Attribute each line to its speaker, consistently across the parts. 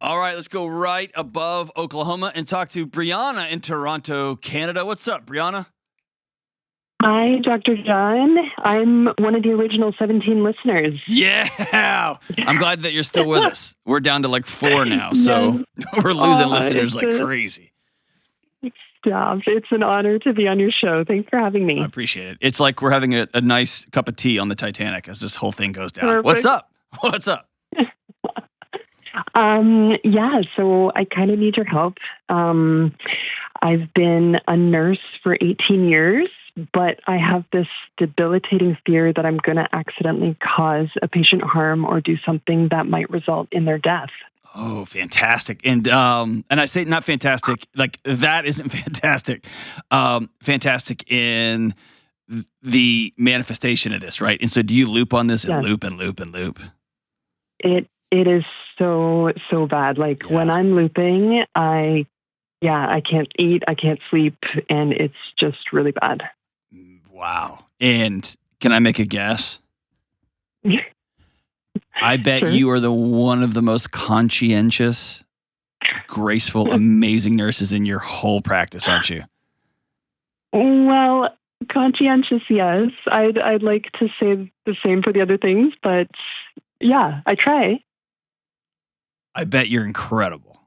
Speaker 1: All right, let's go right above Oklahoma and talk to Brianna in Toronto, Canada. What's up, Brianna?
Speaker 2: Hi, Dr. John. I'm one of the original 17 listeners.
Speaker 1: Yeah. I'm glad that you're still with us. We're down to like 4 now, so we're losing listeners like crazy.
Speaker 2: Stop. It's an honor to be on your show. Thanks for having me.
Speaker 1: I appreciate it. It's like we're having a nice cup of tea on the Titanic as this whole thing goes down.
Speaker 2: Perfect.
Speaker 1: What's up? What's up?
Speaker 2: So I kind of need your help. I've been a nurse for 18 years, but I have this debilitating fear that I'm going to accidentally cause a patient harm or do something that might result in their death.
Speaker 1: Oh, fantastic. And I say not fantastic, like that isn't fantastic. Fantastic in the manifestation of this, right? And so do you loop on this and loop and loop and loop?
Speaker 2: It is so bad. Like when I'm looping, I can't eat, I can't sleep, and it's just really bad.
Speaker 1: Wow. And can I make a guess? I bet
Speaker 2: Sure.
Speaker 1: you are one of the most conscientious, graceful, amazing nurses in your whole practice, aren't you?
Speaker 2: Well, conscientious, yes. I'd like to say the same for the other things, but yeah, I try.
Speaker 1: I bet you're incredible.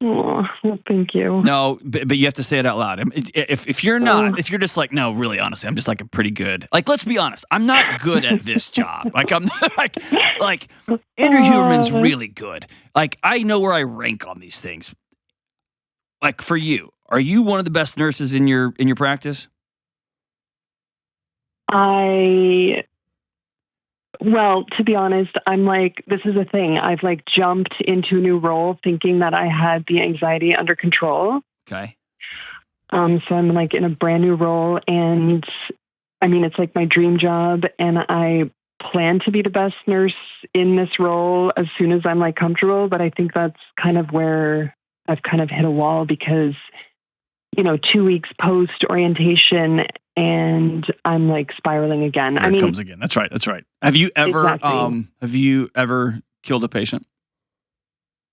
Speaker 2: Oh, well, thank you.
Speaker 1: No, but you have to say it out loud. If you're not, if you're just like, no, really, honestly, I'm just like a pretty good. Like, let's be honest, I'm not good at this job. Like, I'm like Andrew Huberman's really good. Like, I know where I rank on these things. Like, for you, are you one of the best nurses in your practice?
Speaker 2: Well, to be honest, I'm like, this is a thing. I've like jumped into a new role thinking that I had the anxiety under control.
Speaker 1: Okay.
Speaker 2: So I'm like in a brand new role, and I mean, it's like my dream job, and I plan to be the best nurse in this role as soon as I'm like comfortable. But I think that's kind of where I've kind of hit a wall because, 2 weeks post orientation and I'm like spiraling again.
Speaker 1: Here it comes again. That's right. Have you ever killed a patient?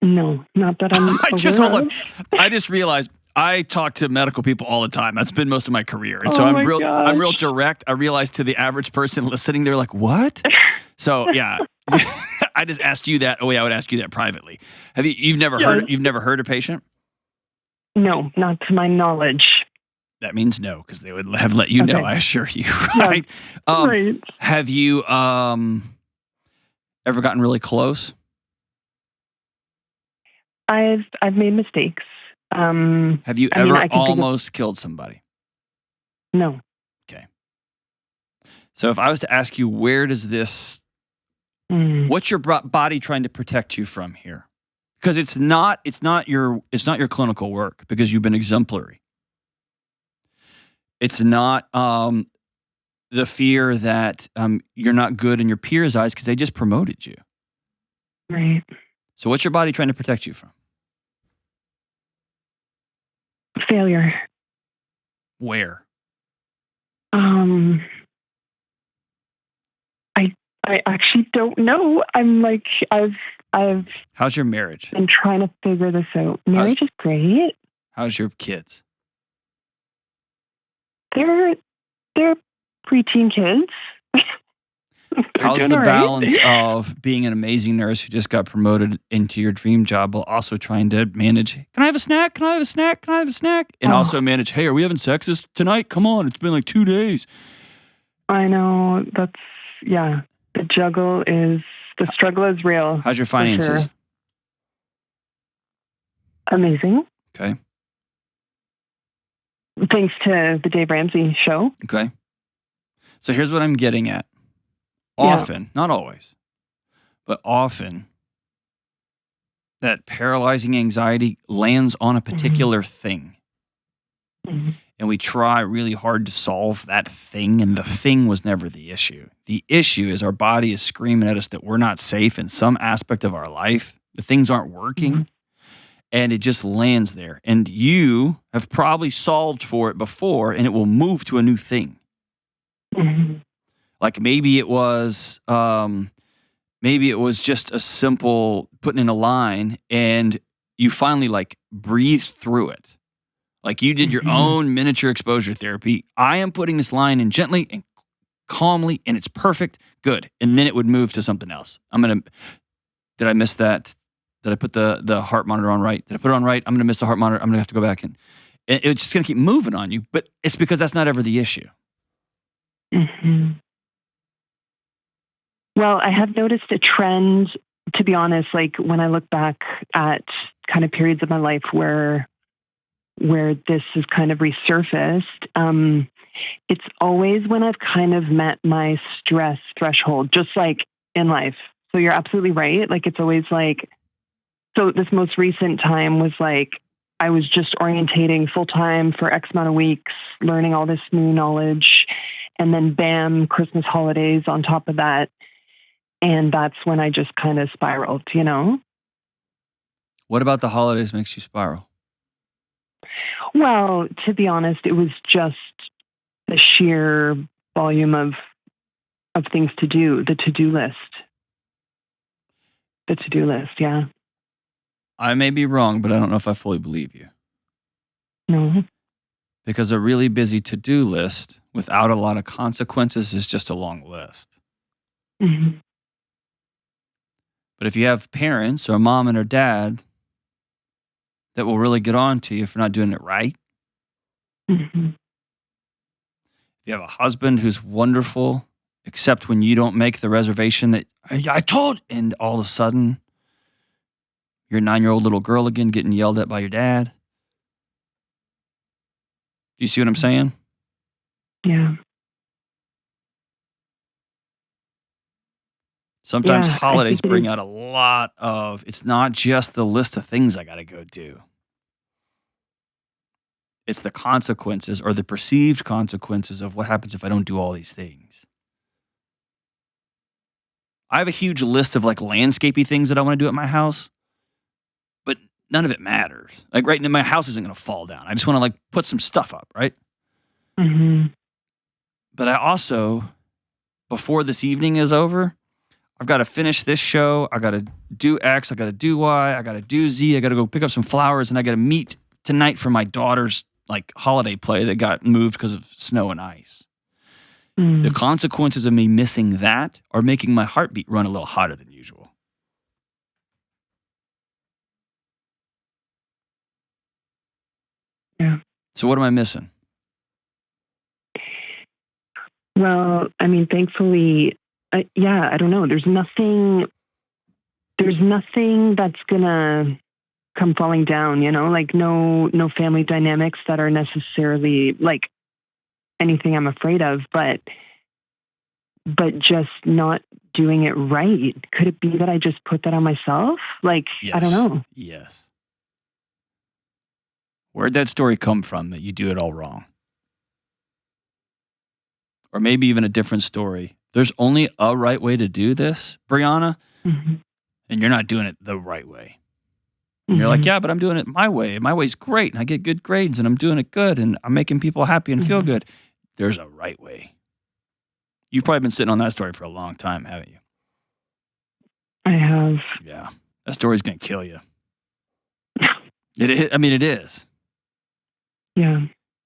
Speaker 2: No, not that I'm aware of.
Speaker 1: I just realized I talk to medical people all the time. That's been most of my career. And so I'm real direct. I realize to the average person listening, they're like, what? So yeah. I just asked you that. Oh wait, I would ask you that privately. You've never heard a patient?
Speaker 2: No, not to my knowledge.
Speaker 1: That means no, because they would have let you know, I assure you. Right?
Speaker 2: Yeah, right.
Speaker 1: Have you ever gotten really close?
Speaker 2: I've made mistakes.
Speaker 1: Have you ever almost killed somebody?
Speaker 2: No.
Speaker 1: Okay. So if I was to ask you, where does this, what's your body trying to protect you from here? Because it's not your clinical work, because you've been exemplary. It's not the fear that you're not good in your peers' eyes because they just promoted you.
Speaker 2: Right.
Speaker 1: So what's your body trying to protect you from?
Speaker 2: Failure.
Speaker 1: Where?
Speaker 2: I actually don't know. I'm like, I've
Speaker 1: How's your marriage?
Speaker 2: been trying to figure this out. Marriage is great.
Speaker 1: How's your kids?
Speaker 2: They're preteen kids.
Speaker 1: How's the balance of being an amazing nurse who just got promoted into your dream job while also trying to manage, can I have a snack? Can I have a snack? Can I have a snack? And also manage, hey, are we having sex tonight? Come on, it's been like 2 days.
Speaker 2: I know. The struggle is real.
Speaker 1: How's your finances?
Speaker 2: Sure. Amazing.
Speaker 1: Okay.
Speaker 2: Thanks to the Dave Ramsey show.
Speaker 1: Okay. So here's what I'm getting at. Often, not always, but often, that paralyzing anxiety lands on a particular thing.
Speaker 2: Mm-hmm.
Speaker 1: And we try really hard to solve that thing, and the thing was never the issue. The issue is our body is screaming at us that we're not safe in some aspect of our life. The things aren't working, and it just lands there. And you have probably solved for it before, and it will move to a new thing.
Speaker 2: Mm-hmm.
Speaker 1: Like maybe it was maybe it was just a simple putting in a line and you finally like breathed through it. Like you did your own miniature exposure therapy. I am putting this line in gently and calmly and it's perfect. Good. And then it would move to something else. Did I miss that? Did I put the heart monitor on right? Did I put it on right? I'm going to miss the heart monitor. I'm going to have to go back and it's just going to keep moving on you. But it's because that's not ever the issue.
Speaker 2: Mm-hmm. Well, I have noticed a trend, to be honest, like when I look back at kind of periods of my life where this has kind of resurfaced, it's always when I've kind of met my stress threshold, just like in life. So you're absolutely right. Like it's always like, so this most recent time was like, I was just orientating full time for X amount of weeks, learning all this new knowledge, and then bam, Christmas holidays on top of that. And that's when I just kind of spiraled, you know?
Speaker 1: What about the holidays makes you spiral?
Speaker 2: Well, to be honest, it was just the sheer volume of things to do, the to-do list. The to-do list, yeah.
Speaker 1: I may be wrong, but I don't know if I fully believe you.
Speaker 2: No.
Speaker 1: Because a really busy to-do list without a lot of consequences is just a long list.
Speaker 2: Mm-hmm.
Speaker 1: But if you have parents or a mom and a dad that will really get on to you if you're not doing it right,
Speaker 2: mm-hmm.
Speaker 1: if you have a husband who's wonderful, except when you don't make the reservation that I told, and all of a sudden, you're a 9-year-old little girl again getting yelled at by your dad. Do you see what I'm saying?
Speaker 2: Yeah.
Speaker 1: Sometimes holidays bring out a lot of, it's not just the list of things I got to go do. It's the consequences or the perceived consequences of what happens if I don't do all these things. I have a huge list of like landscapey things that I want to do at my house, but none of it matters. Like right now, my house isn't going to fall down. I just want to like put some stuff up, right?
Speaker 2: Mm-hmm.
Speaker 1: But I also, before this evening is over, I've got to finish this show. I got to do X. I got to do Y. I got to do Z. I got to go pick up some flowers, and I got to meet tonight for my daughter's like holiday play that got moved because of snow and ice.
Speaker 2: Mm.
Speaker 1: The consequences of me missing that are making my heartbeat run a little hotter than usual.
Speaker 2: Yeah.
Speaker 1: So what am I missing?
Speaker 2: Well, I mean, thankfully, I don't know. There's nothing that's gonna come falling down, you know, like no family dynamics that are necessarily like anything I'm afraid of, but just not doing it right. Could it be that I just put that on myself? Like,
Speaker 1: Yes.
Speaker 2: I don't know.
Speaker 1: Yes. Where'd that story come from that you do it all wrong? Or maybe even a different story. There's only a right way to do this, Brianna,
Speaker 2: Mm-hmm.
Speaker 1: and you're not doing it the right way. And you're like, yeah, but I'm doing it my way. My way's great, and I get good grades, and I'm doing it good, and I'm making people happy and feel good. There's a right way. You've probably been sitting on that story for a long time, haven't you?
Speaker 2: I have.
Speaker 1: Yeah. That story's going to kill you. It is. I mean, it is.
Speaker 2: Yeah.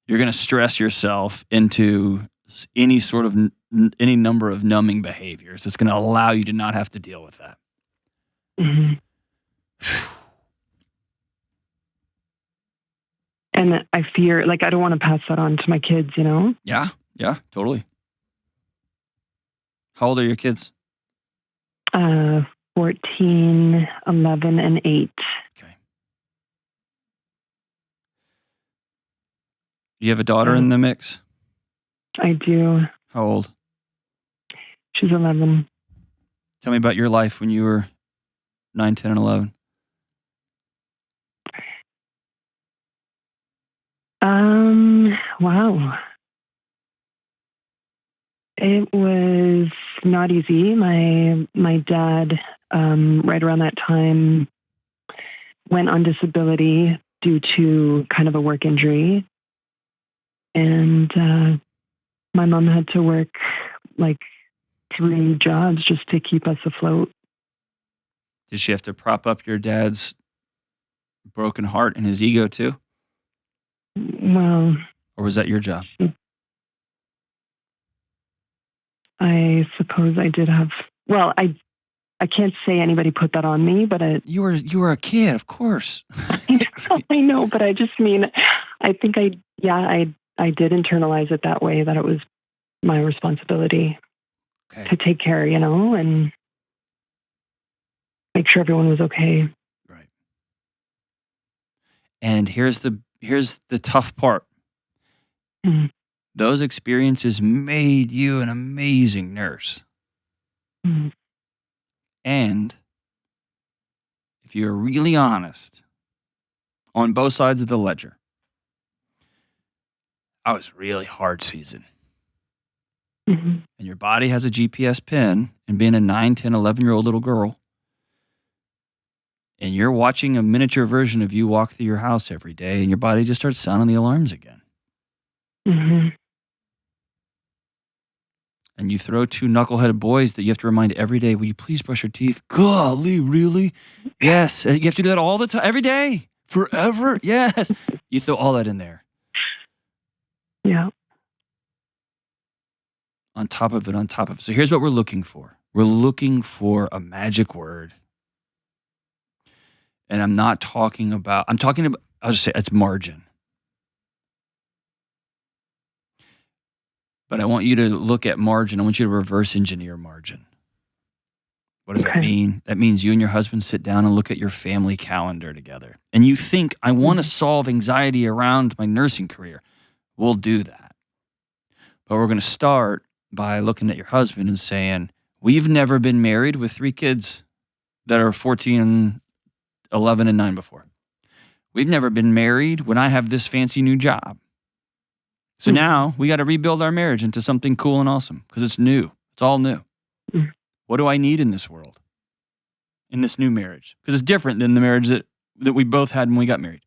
Speaker 1: You're going to stress yourself into any sort of, any number of numbing behaviors. It's going to allow you to not have to deal with that.
Speaker 2: Mm-hmm. And I fear, like, I don't want to pass that on to my kids, you know?
Speaker 1: Yeah. Yeah, totally. How old are your kids?
Speaker 2: 14, 11, and 8.
Speaker 1: Okay. Do you have a daughter in the mix?
Speaker 2: I do.
Speaker 1: How old?
Speaker 2: She's 11.
Speaker 1: Tell me about your life when you were 9, 10, and 11.
Speaker 2: Wow. It was not easy. My dad, right around that time, went on disability due to kind of a work injury. And my mom had to work like 3 jobs just to keep us afloat.
Speaker 1: Did she have to prop up your dad's broken heart and his ego too?
Speaker 2: Well,
Speaker 1: Or was that your job?
Speaker 2: I suppose I did have. Well, I can't say anybody put that on me, but
Speaker 1: You were a kid, of course.
Speaker 2: I know, but I just mean, I think I did internalize it that way, that it was my responsibility to take care, and make sure everyone was okay.
Speaker 1: Right. And here's the tough part.
Speaker 2: Mm.
Speaker 1: Those experiences made you an amazing nurse.
Speaker 2: Mm.
Speaker 1: And if you're really honest on both sides of the ledger, I was really hard season.
Speaker 2: Mm-hmm.
Speaker 1: And your body has a GPS pin, and being a 9, 10, 11-year-old little girl, and you're watching a miniature version of you walk through your house every day, and your body just starts sounding the alarms again.
Speaker 2: Mm-hmm.
Speaker 1: And you throw two knuckleheaded boys that you have to remind every day, will you please brush your teeth? Golly, really? Yes. You have to do that all the time, every day, forever. Yes. You throw all that in there.
Speaker 2: Yeah.
Speaker 1: On top of it, on top of it. So here's what we're looking for. We're looking for a magic word. And I'll just say it's margin. But I want you to look at margin. I want you to reverse engineer margin. What does that mean? That means you and your husband sit down and look at your family calendar together. And you think, I want to solve anxiety around my nursing career. We'll do that. But we're going to start by looking at your husband and saying, we've never been married with 3 kids that are 14, 11, and 9 before. We've never been married when I have this fancy new job. So now we got to rebuild our marriage into something cool and awesome because it's new. It's all new. What do I need in this world, in this new marriage? Because it's different than the marriage that we both had when we got married.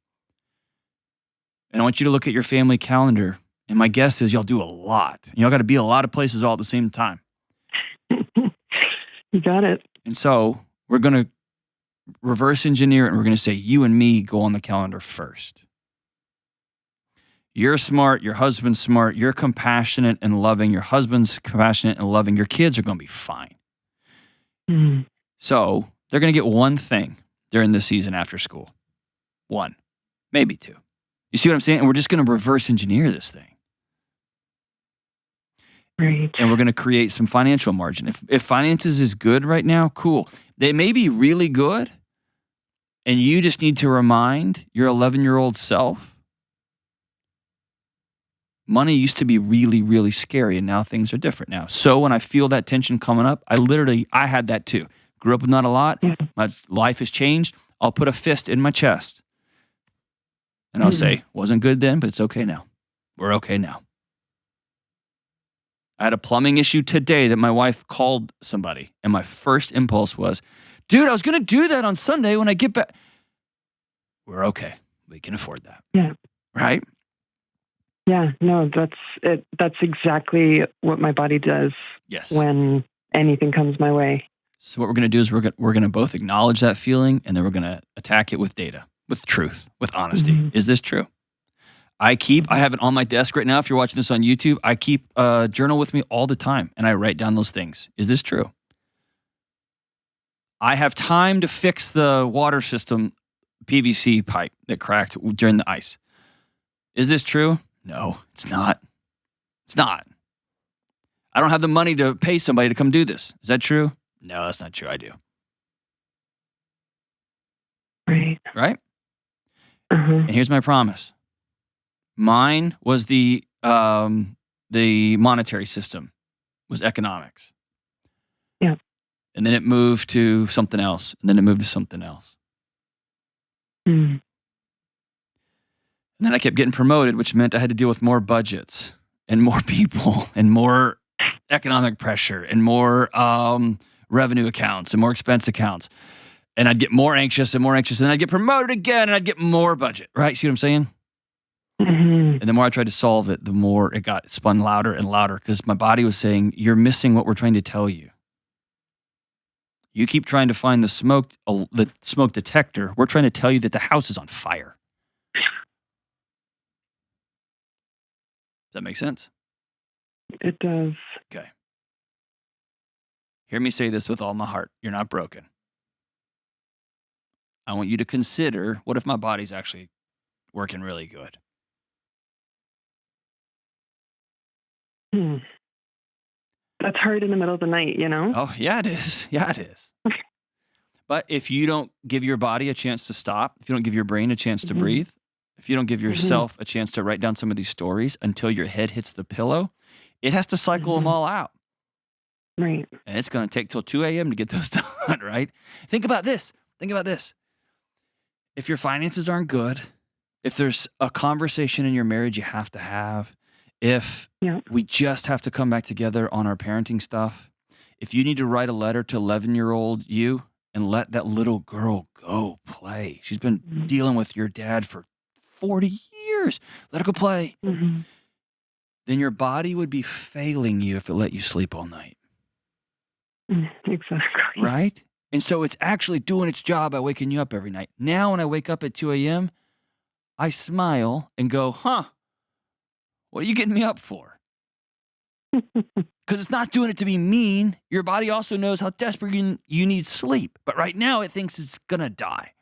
Speaker 1: And I want you to look at your family calendar. And my guess is y'all do a lot. Y'all got to be a lot of places all at the same time.
Speaker 2: You got it.
Speaker 1: And so we're going to reverse engineer it, and we're going to say you and me go on the calendar first. You're smart, your husband's smart, you're compassionate and loving, your husband's compassionate and loving, your kids are going to be fine. So they're going to get one thing during this season after school. 1, maybe 2. You see what I'm saying? And we're just going to reverse engineer this thing.
Speaker 2: Right.
Speaker 1: And we're going to create some financial margin. If finances is good right now, cool. They may be really good, and you just need to remind your 11-year-old self, money used to be really, really scary, and now things are different now. So when I feel that tension coming up, I had that too. Grew up with not a lot. My life has changed. I'll put a fist in my chest. And I'll say, wasn't good then, but it's okay now. We're okay now. I had a plumbing issue today that my wife called somebody, and my first impulse was, dude, I was going to do that on Sunday when I get back. We're okay. We can afford that.
Speaker 2: Yeah.
Speaker 1: Right?
Speaker 2: Yeah, no, that's it. That's exactly what my body does.
Speaker 1: Yes.
Speaker 2: When anything comes my way.
Speaker 1: So what we're going to do is we're going to both acknowledge that feeling, and then we're going to attack it with data, with truth, with honesty. Is this true? I have it on my desk right now. If you're watching this on YouTube, I keep a journal with me all the time, and I write down those things. Is this true? I have time to fix the water system PVC pipe that cracked during the ice. Is this true? No, it's not. It's not. I don't have the money to pay somebody to come do this. Is that true? No, that's not true. I do.
Speaker 2: Right.
Speaker 1: Right? And here's my promise. Mine was the monetary system, was economics.
Speaker 2: Yeah.
Speaker 1: And then it moved to something else. And then it moved to something else. And then I kept getting promoted, which meant I had to deal with more budgets and more people and more economic pressure and more revenue accounts and more expense accounts. And I'd get more anxious and more anxious. And then I'd get promoted again and I'd get more budget. Right? See what I'm saying? And the more I tried to solve it, the more it got spun louder and louder because my body was saying, you're missing what we're trying to tell you. You keep trying to find the smoke detector. We're trying to tell you that the house is on fire. Does that make sense?
Speaker 2: It does.
Speaker 1: Okay. Hear me say this with all my heart. You're not broken. I want you to consider, what if my body's actually working really good?
Speaker 2: That's hard in the middle of the night, you know?
Speaker 1: Oh, yeah, it is. Yeah, it is. But if you don't give your body a chance to stop, if you don't give your brain a chance to breathe, if you don't give yourself a chance to write down some of these stories until your head hits the pillow, it has to cycle them all out.
Speaker 2: Right.
Speaker 1: And it's going to take till 2 a.m. to get those done, right? Think about this. If your finances aren't good, if there's a conversation in your marriage you have to have, if we just have to come back together on our parenting stuff, if you need to write a letter to 11-year-old you and let that little girl go play. She's been dealing with your dad for 40 years. Let her go play. Then your body would be failing you if it let you sleep all night.
Speaker 2: Exactly.
Speaker 1: Right? And so it's actually doing its job by waking you up every night. Now when I wake up at 2 a.m., I smile and go, what are you getting me up for? Because it's not doing it to be mean. Your body also knows how desperate you need sleep. But right now it thinks it's going to die.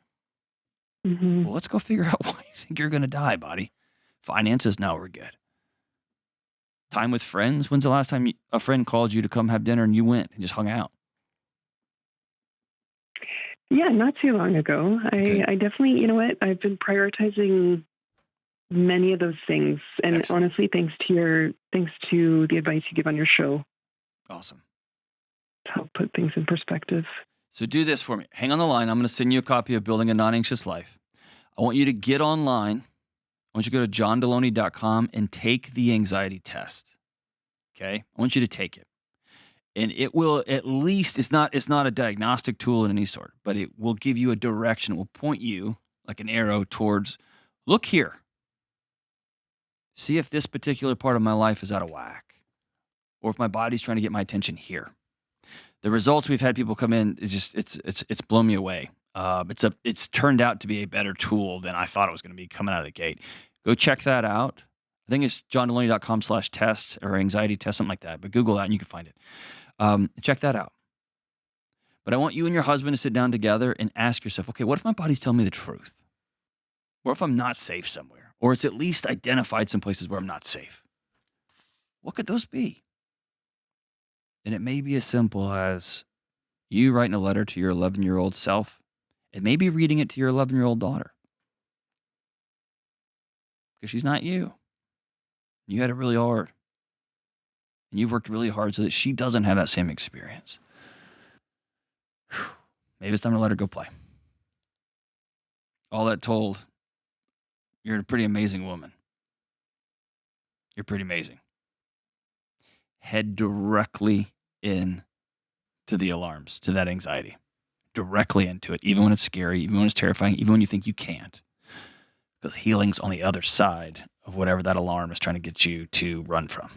Speaker 1: Well, let's go figure out why you think you're going to die, buddy. Finances, now we're good. Time with friends. When's the last time a friend called you to come have dinner and you went and just hung out?
Speaker 2: Yeah, not too long ago.
Speaker 1: Okay.
Speaker 2: I definitely, you know what? I've been prioritizing many of those things, and
Speaker 1: Excellent.
Speaker 2: honestly, thanks to the advice you give on your show,
Speaker 1: Awesome.
Speaker 2: to help put things in perspective.
Speaker 1: So do this for me. Hang on the line. I'm going to send you a copy of Building a Non-Anxious Life. I want you to get online. I want you to go to johndelony.com and take the anxiety test. Okay? I want you to take it. And it will at least, it's not a diagnostic tool in any sort, but it will give you a direction. It will point you like an arrow towards, look here. See if this particular part of my life is out of whack, or if my body's trying to get my attention here. The results we've had people come in, it's blown me away. It's turned out to be a better tool than I thought it was going to be coming out of the gate. Go check that out. I think it's johndelony.com/test or anxiety test, something like that. But Google that and you can find it. Check that out. But I want you and your husband to sit down together and ask yourself, okay, what if my body's telling me the truth? What if I'm not safe somewhere? Or it's at least identified some places where I'm not safe. What could those be? And it may be as simple as you writing a letter to your 11-year-old self and maybe reading it to your 11-year-old daughter. Because she's not you. You had it really hard. And you've worked really hard so that she doesn't have that same experience. Maybe it's time to let her go play. All that told, you're a pretty amazing woman. You're pretty amazing. Head directly in to the alarms, to that anxiety. Directly into it, even when it's scary, even when it's terrifying, even when you think you can't. Because healing's on the other side of whatever that alarm is trying to get you to run from.